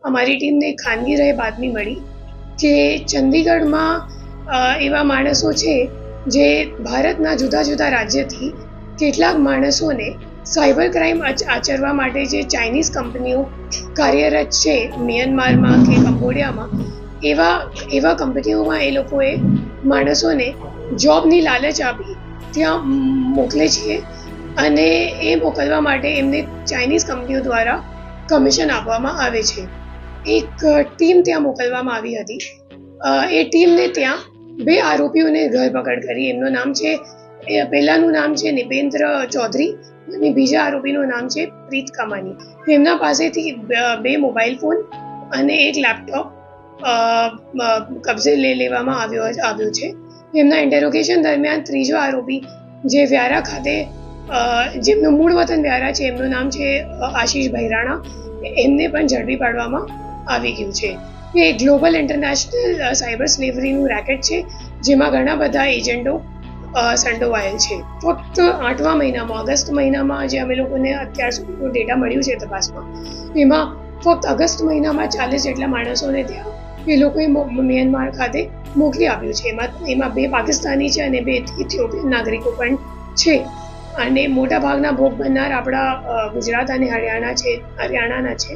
અમારી ટીમને એક ખાનગી રહે બાતમી મળી કે ચંદીગઢમાં એવા માણસો છે જે ભારતના જુદા જુદા રાજ્યથી કેટલાક માણસોને સાયબર ક્રાઇમ આચરવા માટે જે ચાઇનીઝ કંપનીઓ કાર્યરત છે મ્યાનમારમાં કે કંબોડિયામાં એવા કંપનીઓમાં એ લોકોએ માણસોને જોબની લાલચ આપી ત્યાં મોકલે છે અને એ મોકલવા માટે એમને ચાઇનીઝ કંપનીઓ દ્વારા કમિશન આપવામાં આવે છે. એક ટીમ ત્યાં મોકલવામાં આવી હતી. એ ટીમને ત્યાં 2 આરોપીઓને ધરપકડ કરી. એમનું નામ છે, પહેલાનું નામ છે નિપેન્દ્ર ચૌધરી અને બીજા આરોપીનું નામ છે પ્રીત કમાની. એમના પાસેથી 2 મોબાઈલ ફોન અને એક લેપટોપ કબજે લેવામાં આવ્યો છે. એમના ઇન્ટેરોગેશન દરમિયાન ત્રીજો આરોપી જે વ્યારા ખાતે જેમનું મૂળ વતન વ્યારા છે, એમનું નામ છે આશીષ ભૈરાણા, એમને પણ ઝડપી પાડવામાં આવી ગયું છે. એ ગ્લોબલ ઇન્ટરનેશનલ સાયબર સ્લેવરીનું રેકેટ છે જેમાં ઘણા બધા એજન્ટો સંડોવાયેલ છે. ફક્ત 8મા મહિનામાં, ઓગસ્ટ મહિનામાં જે અમે લોકોને અત્યાર સુધીનું ડેટા મળ્યું છે તપાસમાં, એમાં ફક્ત ઓગસ્ટ મહિનામાં 40 જેટલા માણસોને ત્યાં એ લોકોએ મ્યાનમાર ખાતે મોકલી આપ્યું છે. એમાં 2 પાકિસ્તાની છે અને 2 ઇથિયોપિયન નાગરિકો પણ છે. અને મોટા ભાગના ભોગ બનનાર આપણા ગુજરાત અને હરિયાણાના છે.